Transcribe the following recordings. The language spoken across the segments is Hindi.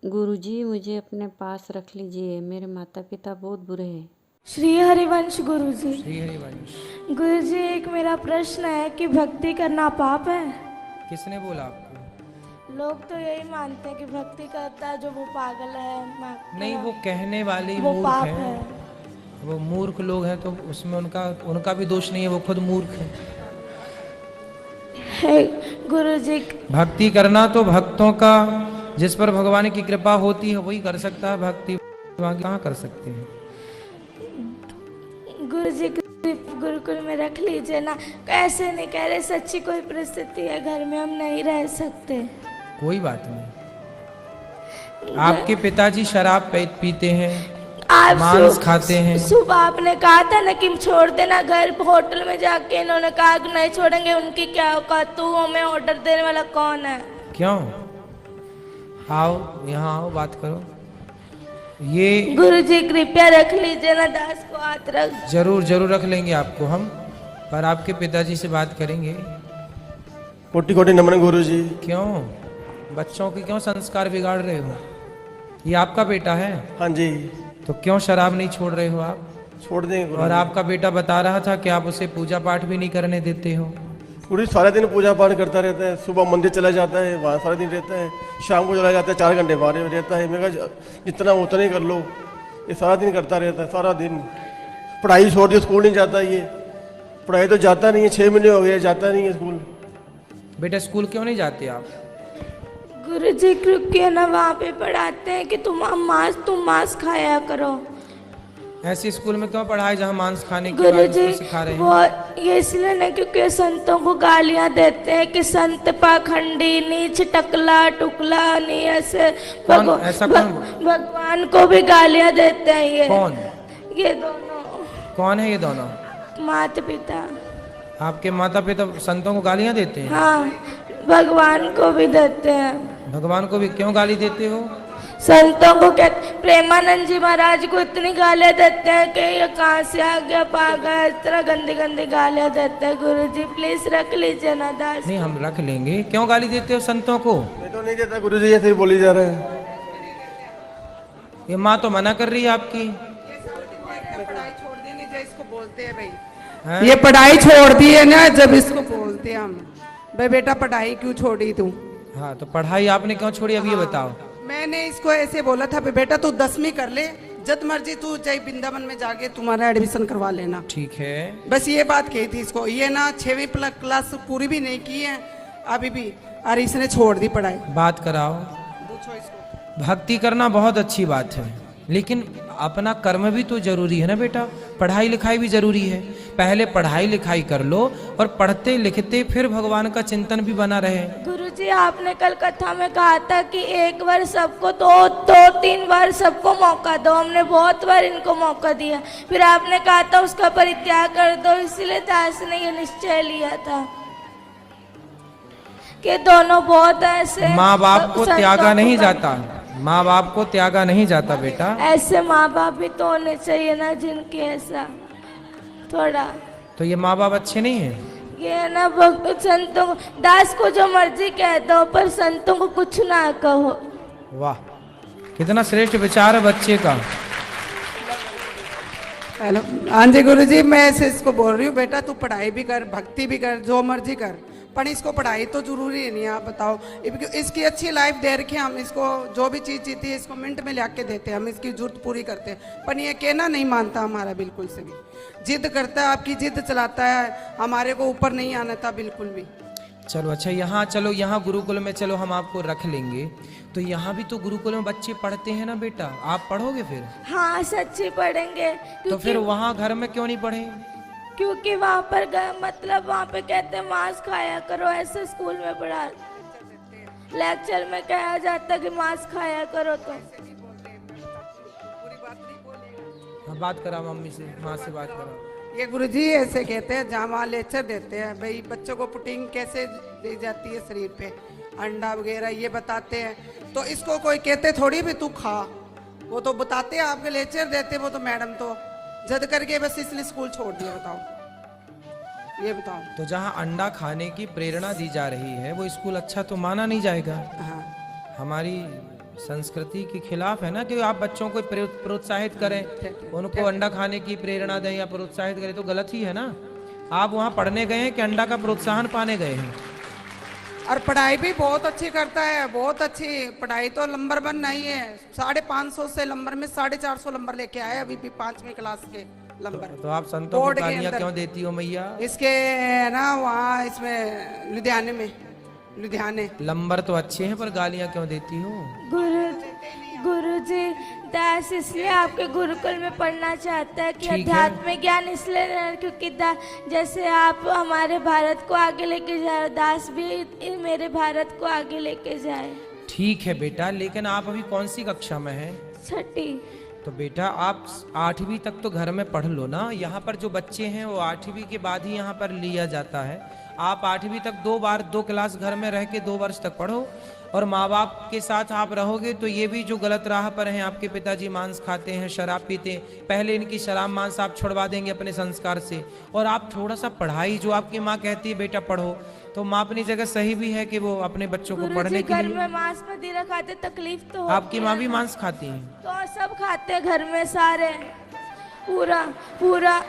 गुरुजी, मुझे अपने पास रख लीजिए। मेरे माता पिता बहुत बुरे हैं। श्री हरिवंश गुरुजी। श्री हरिवंश। गुरुजी, एक मेरा प्रश्न है कि भक्ति करना पाप है? किसने बोला आपको? लोग तो यही मानते हैं कि भक्ति करता है जो वो पागल है। नहीं, वो कहने वाले वो मूर्ख पाप हैं। है। वो मूर्ख लोग हैं तो उसमें उनका भी दोष नहीं है, वो खुद मूर्ख है। गुरुजी, भक्ति करना तो भक्तों का, जिस पर भगवान की कृपा होती है वही कर सकता है भक्ति, कहाँ कर सकते हैं। गुरुजी गुरुकुल में रख लीजिए ना। ऐसे नहीं कह रहे, सच्ची कोई परिस्थिति है घर में, हम नहीं रह सकते। कोई बात नहीं। आपके पिताजी शराब पीते हैं, आप मांस खाते हैं। सुबह आपने कहा था ना कि छोड़ देना घर। होटल में जाके इन्होंने कहा कि नहीं छोड़ेंगे। उनकी क्या औकात? तू हमें ऑर्डर देने वाला कौन है? क्यों? आओ यहाँ आओ, बात करो। ये गुरुजी कृपया रख लीजिए ना, दास को हाथ रख। जरूर जरूर रख लेंगे आपको हम, पर आपके पिताजी से बात करेंगे। कोटि कोटि नमन गुरुजी। क्यों बच्चों के क्यों संस्कार बिगाड़ रहे हो? ये आपका बेटा है? हाँ जी। तो क्यों शराब नहीं छोड़ रहे हो आप? छोड़ देंगे गुरुजी। और आपका बेटा बता रहा था कि आप उसे पूजा पाठ भी नहीं करने देते हो। गुरुजी सारा दिन पूजा पाठ करता रहता है। सुबह मंदिर चला जाता है, वहाँ सारा दिन रहता है। शाम को चला जाता है, 4 घंटे बाहर रहता है। मैं कहा जितना उतना ही कर लो। ये सारा दिन करता रहता है, सारा दिन। पढ़ाई छोड़ दी, स्कूल नहीं जाता ये। पढ़ाई तो जाता नहीं है, 6 महीने हो गए जाता नहीं है स्कूल। बेटा स्कूल क्यों नहीं जाते आप? गुरुजी क्योंकि ना वहाँ पे पढ़ाते हैं कि तुम मांस खाया करो। ऐसे स्कूल में क्यों पढ़ाए जहाँ मांस खाने की गुरुजी सिखा रहे हैं? वो ये इसलिए नहीं क्योंकि संतों को गालियां देते हैं कि संत पाखंडी, नीच, टकला टुकला, नहीं ऐसे। भगवान को भी गालियां देते हैं ये। कौन? ये दोनों। कौन है ये दोनों? माता पिता। आपके माता पिता संतों को गालियां देते हैं? हाँ, भगवान को भी देते हैं। भगवान को भी क्यों गाली देते हो? संतों को प्रेमानंद जी महाराज को इतनी गालियां देते हैं कि ये कहाँ से आ गया पागल, इस तरह गंदी गंदी गालियां देते हैं। गुरुजी प्लीज रख लीजिए ना दास। नहीं, हम रख लेंगे। क्यों गाली देते हो संतों को? मैं तो नहीं देता गुरुजी, ऐसे ही बोली जा रहा है। ये माँ तो मना कर रही है आपकी। पढ़ाई छोड़ देने जो इसको बोलते हैं भाई। है? ये पढ़ाई छोड़ दी है ना, जब इसको बोलते हैं हम भाई बेटा पढ़ाई क्यों छोड़ी तू? हाँ, तो पढ़ाई आपने क्यों छोड़ी अब ये बताओ। मैंने इसको ऐसे बोला था बेटा तू 10वीं कर ले, जब मर्जी तू चाहे वृंदावन में जाके तुम्हारा एडमिशन करवा लेना। ठीक है। बस ये बात कही थी इसको। ये ना 6वीं क्लास पूरी भी नहीं की है अभी भी, और इसने छोड़ दी पढ़ाई। बात कराओ। पूछो इसको। भक्ति करना बहुत अच्छी बात है, लेकिन अपना कर्म भी तो जरूरी है ना बेटा। पढ़ाई लिखाई भी जरूरी है। पहले पढ़ाई लिखाई कर लो और पढ़ते लिखते फिर भगवान का चिंतन भी बना रहे। गुरुजी आपने कल कथा में कहा था कि एक बार सबको दो 3 बार सबको मौका दो। हमने बहुत बार इनको मौका दिया, फिर आपने कहा था उसका परित्याग कर दो। इसीलिए दास ने ये निश्चय लिया था कि दोनों बहुत ऐसे। माँ बाप को त्यागा नहीं जाता, माँ बाप को त्यागा नहीं जाता बेटा। ऐसे माँ बाप भी तो होने चाहिए ना जिनके ऐसा थोड़ा। तो ये माँ बाप अच्छे नहीं है? ये ना संतों दास को जो मर्जी कह दो, पर संतों को कुछ ना कहो। वाह, कितना श्रेष्ठ विचार है बच्चे का। हेलो, हाँ जी गुरुजी, मैं ऐसे इसको बोल रही हूँ बेटा तू पढ़ाई भी कर, भक्ति भी कर, जो मर्जी कर, पर इसको पढ़ाई तो जरूरी है नहीं। आप बताओ, इसकी अच्छी लाइफ दे रखे हम इसको। जो भी चीज़ जीती है इसको मिनट में ला के देते हैं हम, इसकी जरूरत पूरी करते हैं। पर ये कहना नहीं मानता हमारा बिल्कुल से भी। जिद करता है, आपकी जिद चलाता है, हमारे को ऊपर नहीं आना था बिल्कुल भी। चलो अच्छा, यहाँ चलो, यहाँ गुरुकुल में चलो, हम आपको रख लेंगे। तो यहाँ भी तो गुरुकुल में बच्चे पढ़ते हैं ना बेटा, आप पढ़ोगे फिर? हाँ सच्ची पढ़ेंगे। तो फिर वहाँ घर में क्यों नहीं पढ़े? क्योंकि वहाँ पर मतलब वहाँ पे कहते हैं मांस खाया करो। ऐसे स्कूल में पढ़ा, लेक्चर में कहा जाता कि मांस खाया करो। तो हाँ, बात करा मम्मी से, माँ से बात करा। ये गुरुजी ऐसे कहते हैं, जहाँ वहाँ लेक्चर देते हैं भाई बच्चों को प्रोटीन कैसे दी जाती है शरीर पे, अंडा वगैरह ये बताते हैं। तो इसको कोई कहते थोड़ी भी तू खा, वो तो बताते हैं, आपके लेक्चर देते वो तो मैडम तो जद करके बस इसने स्कूल छोड़ दिया। बताओ, ये बताओ। तो जहाँ अंडा खाने की प्रेरणा दी जा रही है वो स्कूल अच्छा तो माना नहीं जाएगा। हाँ, हमारी संस्कृति के खिलाफ है ना कि आप बच्चों को प्रोत्साहित करें, उनको अंडा खाने की प्रेरणा दें या प्रोत्साहित करें, तो गलत ही है ना। आप वहाँ पढ़ने गए हैं कि अंडा का प्रोत्साहन पाने गए हैं? और पढ़ाई भी बहुत अच्छी करता है, बहुत अच्छी पढ़ाई, तो नंबर 1 नहीं है। 550 से नंबर में 450 नंबर लेके आए अभी भी 5वीं क्लास के नंबर। तो आप संतों को गालियां क्यों देती हो मैया? इसके ना वहाँ इसमें लुधियाने में, लुधियाने नंबर तो अच्छे हैं पर गालियां क्यों देती हो? गुरुजी दास इसलिए आपके गुरुकुल में पढ़ना चाहता है कि ठीक है। अध्यात्म ज्ञान इसलिए क्योंकि जैसे आप हमारे भारत को आगे लेके जाए, दास भी मेरे भारत को आगे लेके जाए। ठीक है बेटा, लेकिन आप अभी कौन सी कक्षा में हैं? 6ठी। तो बेटा आप 8वीं तक तो घर में पढ़ लो ना। यहाँ पर जो बच्चे हैं वो 8वीं के बाद ही यहाँ पर लिया जाता है। आप 8वीं तक 2 क्लास घर में रह के 2 वर्ष तक पढ़ो, और माँ बाप के साथ आप रहोगे तो ये भी जो गलत राह पर हैं, आपके पिताजी मांस खाते हैं, शराब पीते हैं, पहले इनकी शराब मांस आप छुड़वा देंगे अपने संस्कार से। और आप थोड़ा सा पढ़ाई, जो आपकी माँ कहती है बेटा पढ़ो, तो माँ अपनी जगह सही भी है कि वो अपने बच्चों को पढ़ने के घर लिए। में मांस मदिरा खाते तकलीफ तो होती आपकी माँ है भी ना। मांस खाती है? तो सब खाते हैं घर में सारे, पूरा पूरा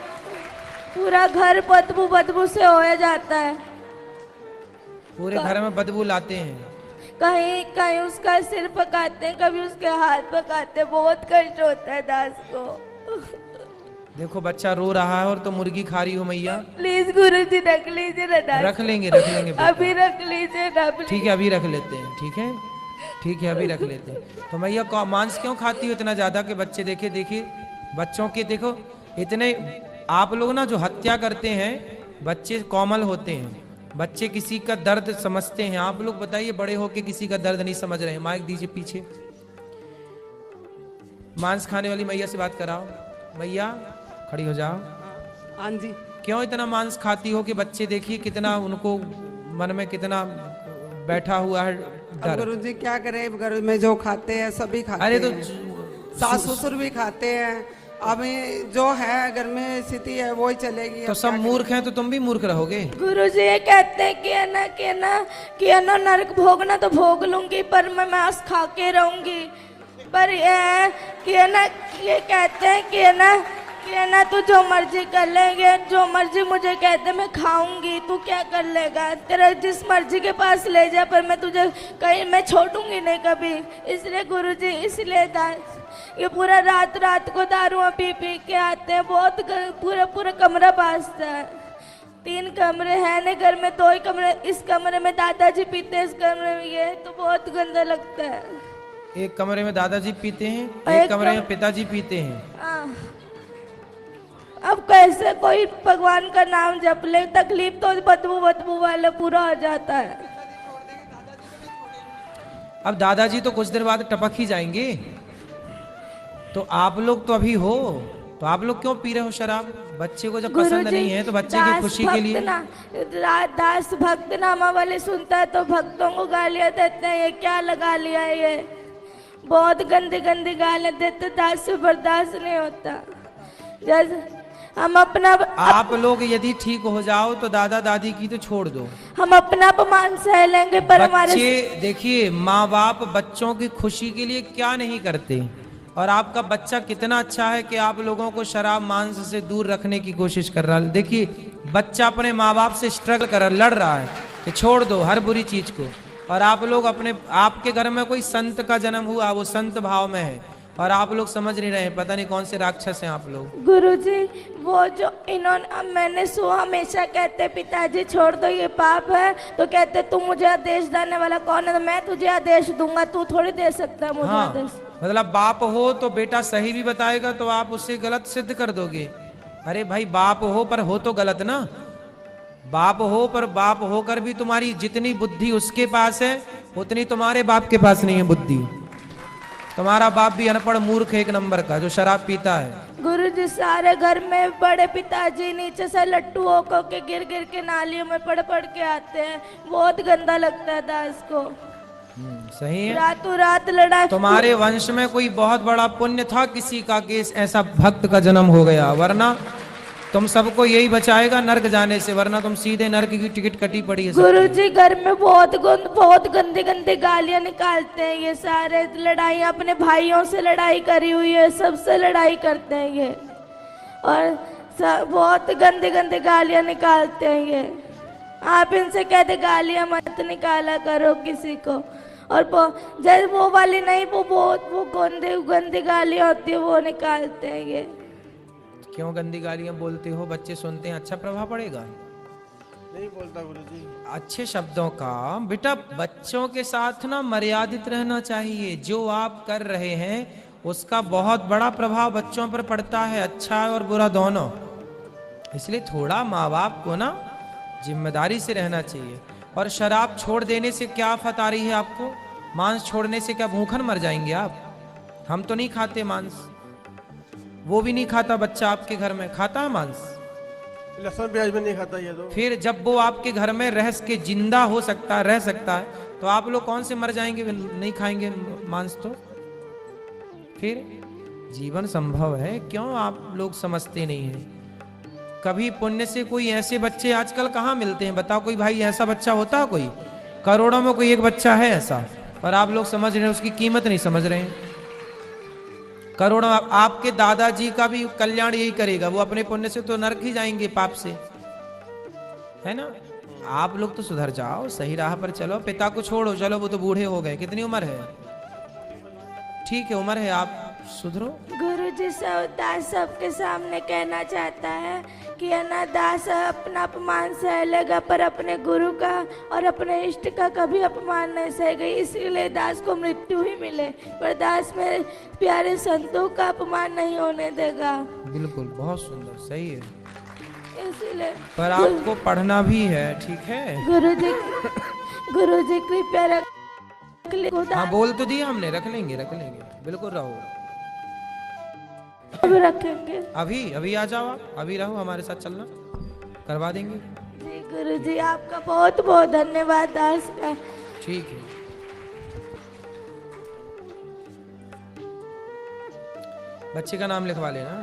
पूरा घर बदबू से हो जाता है। पूरे घर में बदबू लाते हैं? कहीं कहीं उसका सिर पकाते हैं, कभी उसके हाथ पकाते हैं, बहुत कष्ट होता है दास को। देखो बच्चा रो रहा है और तो मुर्गी खा रही हो मैया। प्लीज गुरुजी रख लीजिए ना दास। रख लेंगे बेटा। अभी रख लीजिए ना please। ठीक है अभी रख लेते हैं। ठीक है ठीक है अभी रख लेते हैं। तो मैया मांस क्यों खाती हो इतना ज्यादा कि बच्चे देखिए बच्चों के देखो इतने। आप लोग ना जो हत्या करते हैं, बच्चे कोमल होते हैं, बच्चे किसी का दर्द समझते हैं। आप लोग बताइए बड़े होके किसी का दर्द नहीं समझ रहे हैं। माइक दीजिए पीछे। मांस खाने वाली मैया से बात कराओ। मैया खड़ी हो जाओ। हाँ जी। क्यों इतना मांस खाती हो कि बच्चे देखिए कितना उनको मन में कितना बैठा हुआ है डर। गुरुजी क्या करे, घर में जो खाते हैं सभी खाते अरे तो हैं। सास ससुर भी खाते हैं। अब जो है घर में स्थिति है वो ही चलेगी। तो सब मूर्ख हैं तो तुम भी मूर्ख रहोगे। गुरुजी ये कहते हैं कि है ना नरक भोगना तो भोग लूंगी, पर मैं मांस खा के रहूंगी। पर ये कहते हैं कि है ना तू जो मर्जी कर लेंगे, जो मर्जी मुझे कहते मैं खाऊंगी, तू क्या कर लेगा, तेरा जिस मर्जी के पास ले जा, पर मैं तुझे कहीं मैं छोड़ूंगी नहीं कभी। इसलिए गुरुजी इसलिए ये पूरा रात को दारू पी के आते हैं, बहुत पूरा कमरा बाजता है। 3 कमरे हैं ना घर में, 2 ही कमरे, इस कमरे में दादाजी पीते हैं, इस कमरे में ये, तो बहुत गंदा लगता है। एक कमरे में दादाजी पीते हैं, एक कमरे में पिताजी पीते हैं। अब कैसे कोई भगवान का नाम जप ले, तकलीफ तो बदबू वाला पूरा हो जाता है। अब दादाजी तो कुछ देर बाद टपक ही जाएंगे। तो आप लोग तो अभी हो, तो आप लोग क्यों पी रहे हो शराब? बच्चे को जब पसंद नहीं है तो बच्चे की खुशी के लिए। दास भक्त नामा वाले सुनता है तो भक्तों को गालियां देते हैं, ये क्या लगा लिया है, ये बहुत गंदी गालियां देते, दास से बर्दाश्त नहीं होता। जैसे हम अपना आप लोग यदि ठीक हो जाओ तो दादा दादी की तो छोड़ दो, हम अपना अपमान सह लेंगे, पर हमारे बच्चे देखिए माँ बाप बच्चों की खुशी के लिए क्या नहीं करते। और आपका बच्चा कितना अच्छा है कि आप लोगों को शराब मांस से दूर रखने की कोशिश कर रहा है। देखिए बच्चा अपने माँ बाप से स्ट्रगल कर रहा, लड़ रहा है कि छोड़ दो हर बुरी चीज को। और आप लोग आपके घर में कोई संत का जन्म हुआ, वो संत भाव में है, और आप लोग समझ नहीं रहे, पता नहीं कौन से राक्षस हैं आप लोग। गुरुजी वो जो इन्होंने मैंने हमेशा कहते पिताजी छोड़ दो ये पाप है, तो कहते तू मुझे आदेश देने वाला कौन है, तो मैं तुझे आदेश दूंगा, तू थोड़ी दे सकता है मुझे आदेश। मतलब बाप हो तो बेटा सही भी बताएगा तो आप उससे गलत सिद्ध कर दोगे। अरे भाई बाप हो पर हो तो गलत ना। बाप हो पर बाप होकर भी तुम्हारी जितनी बुद्धि उसके पास है उतनी तुम्हारे बाप के पास नहीं है बुद्धि। तुम्हारा बाप भी अनपढ़ मूर्ख एक नंबर का जो शराब पीता है। गुरुजी सारे घर में बड़े पिताजी नीचे से लट्टू होकर के गिर के नालियों में पड़ के आते हैं, बहुत गंदा लगता है दास को। सही है। रातों रात लड़ाई। तुम्हारे वंश में कोई बहुत बड़ा पुण्य था किसी का कि ऐसा भक्त का जन्म हो गया, वरना तुम सबको यही बचाएगा नर्क जाने से, वरना तुम सीधे नर्क की टिकट कटी पड़ी है सबकी। गुरुजी घर में बहुत गंदे गंदे गालियां निकालते हैं ये सारे, लड़ाई अपने भाइयों से लड़ाई करी हुई है, सबसे लड़ाई करते हैं ये, और बहुत गंदे गंदे गालियां निकालते हैं ये। आप इनसे कहते गालियां मत निकाला करो किसी को, और जैसे वो वाली नहीं, वो गंदी गालियां होती है वो निकालते हैं ये। क्यों गंदी गालियां बोलते हो? बच्चे सुनते हैं, अच्छा प्रभाव पड़ेगा? नहीं बोलता गुरुजी। अच्छे शब्दों का बेटा बच्चों के साथ ना मर्यादित रहना चाहिए। जो आप कर रहे हैं उसका बहुत बड़ा प्रभाव बच्चों पर पड़ता है, अच्छा और बुरा दोनों। इसलिए थोड़ा माँ बाप को ना जिम्मेदारी से रहना चाहिए। और शराब छोड़ देने से क्या आफत आ रही है आपको? मांस छोड़ने से क्या भूखन मर जाएंगे आप? हम तो नहीं खाते मांस, वो भी नहीं खाता बच्चा आपके घर में, खाता है मांस? लहसुन प्याज भी नहीं खाता ये तो। फिर जब वो आपके घर में रह के जिंदा हो सकता है, रह सकता है, तो आप लोग कौन से मर जाएंगे नहीं खाएंगे मांस? तो फिर जीवन संभव है, क्यों आप लोग समझते नहीं हैं? कभी पुण्य से कोई ऐसे बच्चे आजकल कहाँ मिलते हैं? बताओ, कोई भाई ऐसा बच्चा होता है? कोई करोड़ों में कोई एक बच्चा है ऐसा, पर आप लोग समझ रहे हैं, उसकी कीमत नहीं समझ रहे हैं। करोड़ों, आपके दादाजी का भी कल्याण यही करेगा, वो अपने पुण्य से तो नरक ही जाएंगे पाप से, है ना? आप लोग तो सुधर जाओ, सही राह पर चलो, पिता को छोड़ो, चलो वो तो बूढ़े हो गए, कितनी उम्र है? ठीक है उम्र है, आप सुधरो। गुरुजी दास सबके सामने कहना चाहता है कि दास अपना अपमान सह लेगा, पर अपने गुरु का और अपने इष्ट का कभी अपमान नहीं सहेगा। इसीलिए दास को मृत्यु ही मिले, पर दास मेरे प्यारे संतों का अपमान नहीं होने देगा। बिल्कुल, बहुत सुंदर, सही है। इसलिए पर आपको पढ़ना भी है, ठीक है? गुरुजी कृपया रख लीजिए। हाँ बोल तो दिया हमने, रख लेंगे बिल्कुल रहो। अब रखेंगे। अभी आ जाओ आप, अभी रहो, हमारे साथ चलना, करवा देंगे। जी गुरुजी, आपका बहुत बहुत धन्यवाद दास का। ठीक है। बच्चे का नाम लिखवा लेना।